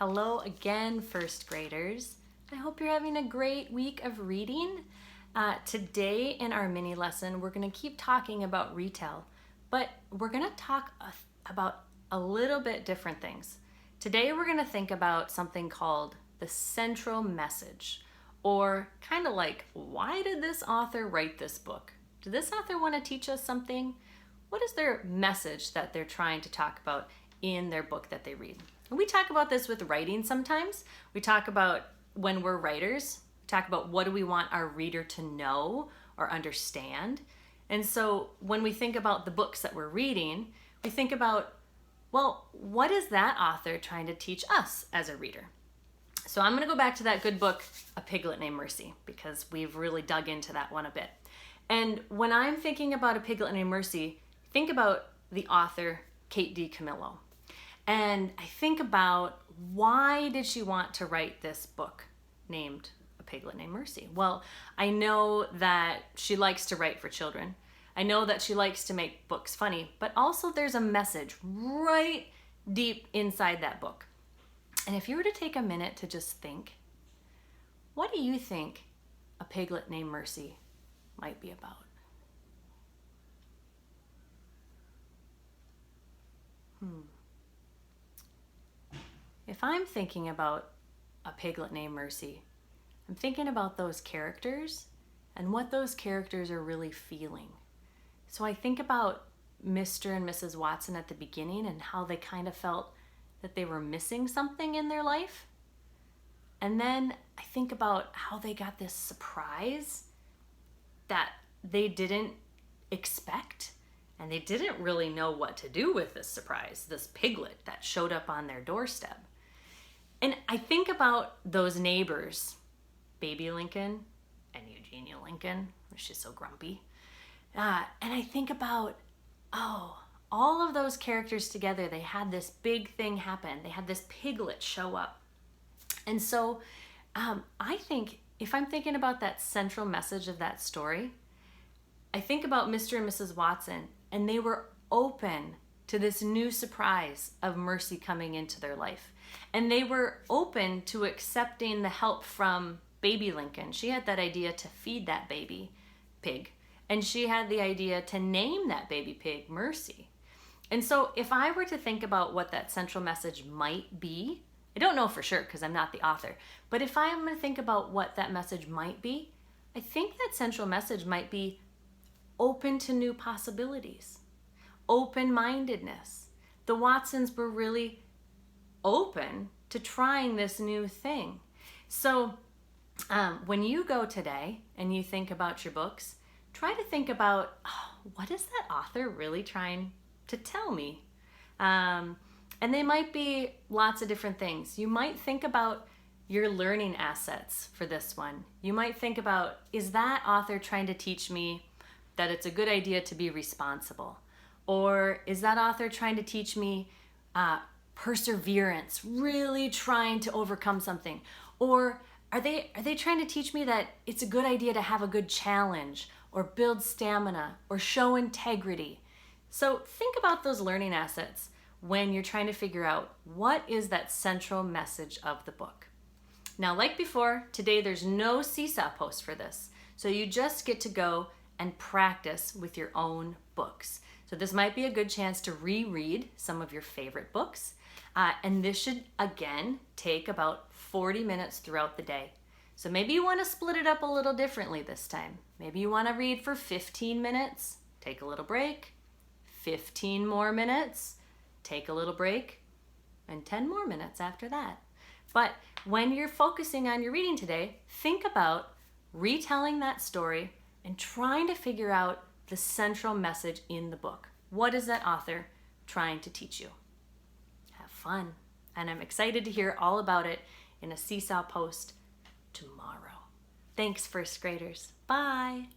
Hello again, first graders. I hope you're having a great week of reading. Today in our mini lesson, we're going to keep talking about Retell, but we're going to talk about a little bit different things. Today we're going to think about something called the central message, or kind of like, why did this author write this book? Did this author want to teach us something? What is their message that they're trying to talk about in their book that they read? And we talk about this with writing sometimes. We talk about when we're writers, we talk about what do we want our reader to know or understand. And so when we think about the books that we're reading, we think about, well, what is that author trying to teach us as a reader? So I'm going to go back to that good book, A Piglet Named Mercy, because we've really dug into that one a bit. And when I'm thinking about A Piglet Named Mercy, think about the author, Kate DiCamillo. And I think about, why did she want to write this book named A Piglet Named Mercy? Well, I know that she likes to write for children. I know that she likes to make books funny, but also there's a message right deep inside that book. And if you were to take a minute to just think, what do you think A Piglet Named Mercy might be about? If I'm thinking about A Piglet Named Mercy, I'm thinking about those characters and what those characters are really feeling. So I think about Mr. and Mrs. Watson at the beginning and how they kind of felt that they were missing something in their life. And then I think about how they got this surprise that they didn't expect, and they didn't really know what to do with this surprise, this piglet that showed up on their doorstep. And I think about those neighbors, Baby Lincoln and Eugenia Lincoln, she's so grumpy. And I think about, all of those characters together, they had this big thing happen. They had this piglet show up. And so I think, if I'm thinking about that central message of that story, I think about Mr. and Mrs. Watson, and they were open to this new surprise of Mercy coming into their life. And they were open to accepting the help from Baby Lincoln. She had that idea to feed that baby pig. And she had the idea to name that baby pig Mercy. And so if I were to think about what that central message might be, I don't know for sure because I'm not the author, but if I'm going to think about what that message might be, I think that central message might be open to new possibilities, open-mindedness. The Watsons were really open to trying this new thing. So when you go today and you think about your books, try to think about, what is that author really trying to tell me? And they might be lots of different things. You might think about your learning assets for this one. You might think about, is that author trying to teach me that it's a good idea to be responsible? Or is that author trying to teach me perseverance, really trying to overcome something? Or are they trying to teach me that it's a good idea to have a good challenge, or build stamina, or show integrity? So think about those learning assets when you're trying to figure out, what is that central message of the book? Now, like before, today there's no Seesaw post for this. So you just get to go and practice with your own books. So this might be a good chance to reread some of your favorite books. And this should, again, take about 40 minutes throughout the day. So maybe you want to split it up a little differently this time. Maybe you want to read for 15 minutes, take a little break, 15 more minutes, take a little break, and 10 more minutes after that. But when you're focusing on your reading today, think about retelling that story and trying to figure out the central message in the book. What is that author trying to teach you? Have fun. And I'm excited to hear all about it in a Seesaw post tomorrow. Thanks, first graders. Bye.